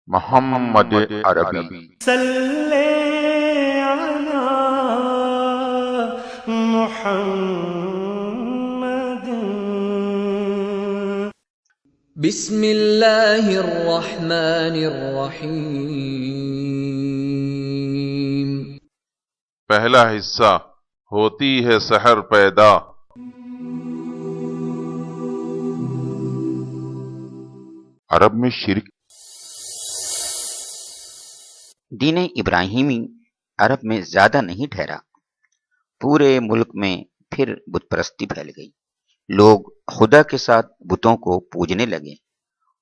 محمد عربی صلی علی محمد. بسم اللہ الرحمن الرحیم. پہلا حصہ ہوتی ہے سحر پیدا. عرب میں شرک. دین ابراہیمی عرب میں زیادہ نہیں ٹھہرا. پورے ملک میں پھر بت پرستی پھیل گئی. لوگ خدا کے ساتھ بتوں کو پوجنے لگے.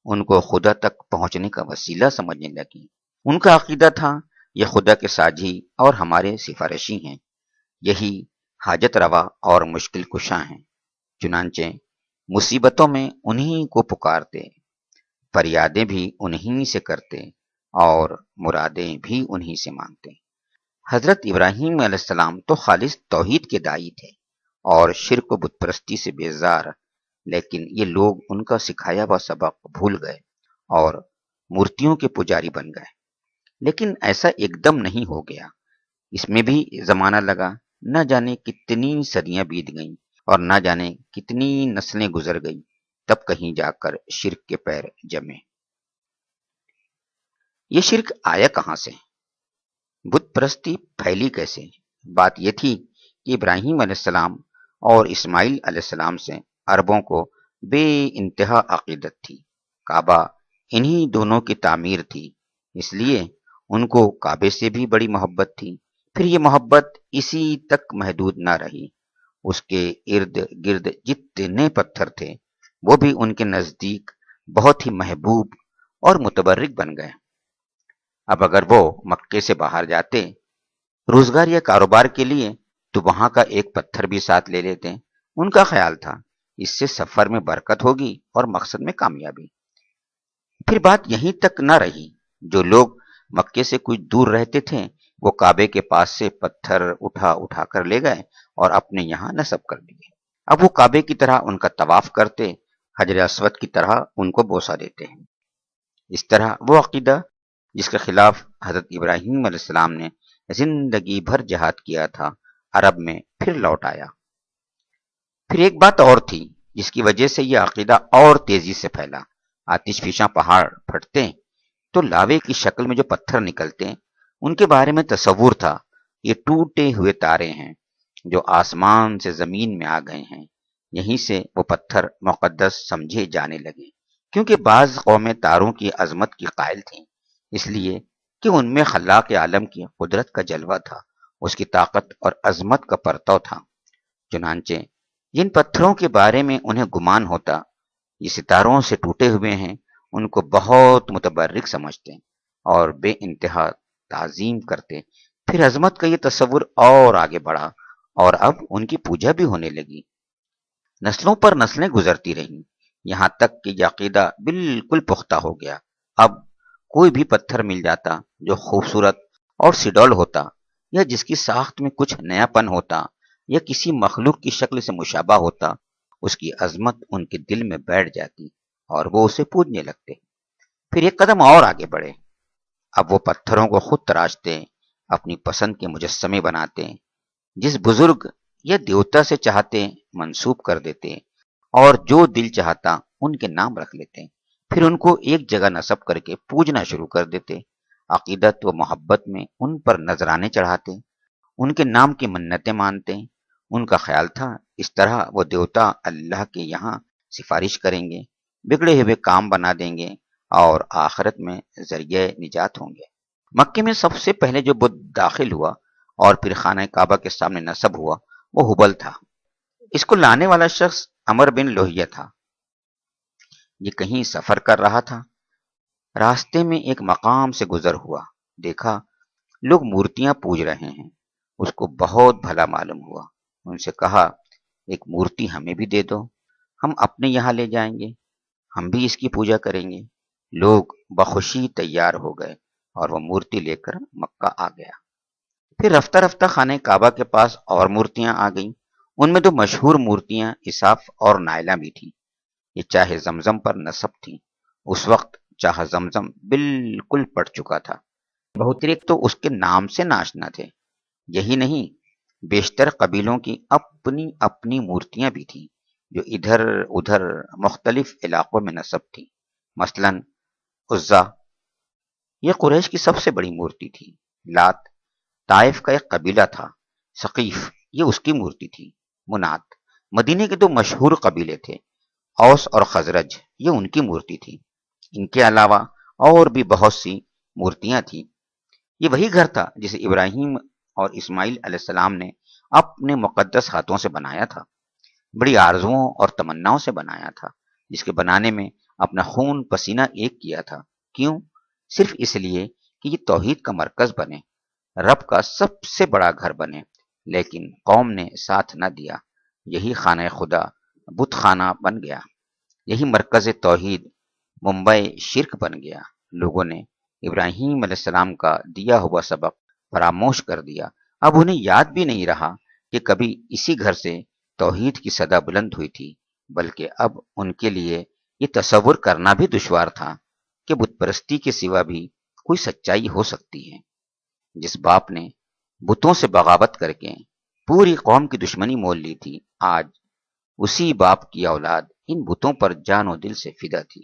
ان کو خدا تک پہنچنے کا وسیلہ سمجھنے لگے. ان کا عقیدہ تھا یہ خدا کے ساجی اور ہمارے سفارشی ہیں. یہی حاجت روا اور مشکل کشاں ہیں. چنانچہ مصیبتوں میں انہی کو پکارتے، فریادیں بھی انہی سے کرتے اور مرادیں بھی انہی سے مانگتے. حضرت ابراہیم علیہ السلام تو خالص توحید کے داعی تھے اور شرک و بت پرستی سے بیزار، لیکن یہ لوگ ان کا سکھایا ہوا سبق بھول گئے اور مورتیوں کے پجاری بن گئے. لیکن ایسا ایک دم نہیں ہو گیا. اس میں بھی زمانہ لگا. نہ جانے کتنی صدیاں بیت گئیں اور نہ جانے کتنی نسلیں گزر گئی، تب کہیں جا کر شرک کے پیر جمے. یہ شرک آیا کہاں سے؟ بت پرستی پھیلی کیسے؟ بات یہ تھی کہ ابراہیم علیہ السلام اور اسماعیل علیہ السلام سے عربوں کو بے انتہا عقیدت تھی. کعبہ انہی دونوں کی تعمیر تھی، اس لیے ان کو کعبے سے بھی بڑی محبت تھی. پھر یہ محبت اسی تک محدود نہ رہی. اس کے ارد گرد جتنے پتھر تھے وہ بھی ان کے نزدیک بہت ہی محبوب اور متبرک بن گئے. اب اگر وہ مکے سے باہر جاتے روزگار یا کاروبار کے لیے تو وہاں کا ایک پتھر بھی ساتھ لے لیتے. ان کا خیال تھا اس سے سفر میں برکت ہوگی اور مقصد میں کامیابی. پھر بات یہیں تک نہ رہی. جو لوگ مکے سے کچھ دور رہتے تھے وہ کعبے کے پاس سے پتھر اٹھا اٹھا کر لے گئے اور اپنے یہاں نصب کر دیے. اب وہ کعبے کی طرح ان کا طواف کرتے، حجر اسود کی طرح ان کو بوسہ دیتے ہیں. اس طرح وہ عقیدہ جس کے خلاف حضرت ابراہیم علیہ السلام نے زندگی بھر جہاد کیا تھا عرب میں پھر لوٹ آیا. پھر ایک بات اور تھی جس کی وجہ سے یہ عقیدہ اور تیزی سے پھیلا. آتش فشاں پہاڑ پھٹتے تو لاوے کی شکل میں جو پتھر نکلتے ان کے بارے میں تصور تھا یہ ٹوٹے ہوئے تارے ہیں جو آسمان سے زمین میں آ گئے ہیں. یہیں سے وہ پتھر مقدس سمجھے جانے لگے، کیونکہ بعض قومیں تاروں کی عظمت کی قائل تھیں، اس لیے کہ ان میں خلاق عالم کی قدرت کا جلوہ تھا، اس کی طاقت اور عظمت کا پرتو تھا. چنانچہ جن پتھروں کے بارے میں انہیں گمان ہوتا یہ ستاروں سے ٹوٹے ہوئے ہیں ان کو بہت متبرک سمجھتے اور بے انتہا تعظیم کرتے. پھر عظمت کا یہ تصور اور آگے بڑھا اور اب ان کی پوجا بھی ہونے لگی. نسلوں پر نسلیں گزرتی رہیں یہاں تک کہ یہ عقیدہ بالکل پختہ ہو گیا. اب کوئی بھی پتھر مل جاتا جو خوبصورت اور سڈول ہوتا یا جس کی ساخت میں کچھ نیا پن ہوتا یا کسی مخلوق کی شکل سے مشابہ ہوتا، اس کی عظمت ان کے دل میں بیٹھ جاتی اور وہ اسے پوجنے لگتے. پھر ایک قدم اور آگے بڑھے. اب وہ پتھروں کو خود تراشتے، اپنی پسند کے مجسمے بناتے، جس بزرگ یا دیوتا سے چاہتے منسوب کر دیتے اور جو دل چاہتا ان کے نام رکھ لیتے. پھر ان کو ایک جگہ نصب کر کے پوجنا شروع کر دیتے. عقیدت و محبت میں ان پر نذرانے چڑھاتے، ان کے نام کی منتیں مانتے. ان کا خیال تھا اس طرح وہ دیوتا اللہ کے یہاں سفارش کریں گے، بگڑے ہوئے کام بنا دیں گے اور آخرت میں ذریعہ نجات ہوں گے. مکے میں سب سے پہلے جو بت داخل ہوا اور پھر خانہ کعبہ کے سامنے نصب ہوا وہ ہبل تھا. اس کو لانے والا شخص عمر بن لوہیہ تھا. یہ کہیں سفر کر رہا تھا. راستے میں ایک مقام سے گزر ہوا، دیکھا لوگ مورتیاں پوج رہے ہیں. اس کو بہت بھلا معلوم ہوا. ان سے کہا ایک مورتی ہمیں بھی دے دو، ہم اپنے یہاں لے جائیں گے، ہم بھی اس کی پوجا کریں گے. لوگ بخوشی تیار ہو گئے اور وہ مورتی لے کر مکہ آ گیا. پھر رفتہ رفتہ خانہ کعبہ کے پاس اور مورتیاں آ گئیں. ان میں دو مشہور مورتیاں اساف اور نائلہ بھی تھیں. یہ چاہے زمزم پر نصب تھیں. اس وقت چاہ زمزم بالکل پٹ چکا تھا۔ بہت ایک تو اس کے نام سے ناشنا تھے، یہی نہیں بیشتر قبیلوں کی اپنی اپنی مورتیاں بھی تھیں جو ادھر ادھر مختلف علاقوں میں نصب تھیں۔ مثلا عزا یہ قریش کی سب سے بڑی مورتی تھی، لات طائف کا ایک قبیلہ تھا، ثقیف یہ اس کی مورتی تھی، منات مدینے کے دو مشہور قبیلے تھے، اوس اور خزرج یہ ان کی مورتی تھی۔ ان کے علاوہ اور بھی بہت سی مورتیاں تھیں۔ یہ وہی گھر تھا جسے ابراہیم اور اسماعیل علیہ السلام نے اپنے مقدس ہاتھوں سے بنایا تھا، بڑی آرزوؤں اور تمناؤں سے بنایا تھا، جس کے بنانے میں اپنا خون پسینہ ایک کیا تھا۔ کیوں؟ صرف اس لیے کہ یہ توحید کا مرکز بنے، رب کا سب سے بڑا گھر بنے، لیکن قوم نے ساتھ نہ دیا۔ یہی خانہ خدا بت خانہ بن گیا، یہی مرکز توحید ممبئی شرک بن گیا۔ لوگوں نے ابراہیم علیہ السلام کا دیا ہوا سبق فراموش کر دیا۔ اب انہیں یاد بھی نہیں رہا کہ کبھی اسی گھر سے توحید کی صدا بلند ہوئی تھی، بلکہ اب ان کے لیے یہ تصور کرنا بھی دشوار تھا کہ بت پرستی کے سوا بھی کوئی سچائی ہو سکتی ہے۔ جس باپ نے بتوں سے بغاوت کر کے پوری قوم کی دشمنی مول لی تھی، آج اسی باپ کی اولاد ان بتوں پر جان و دل سے فدا تھی۔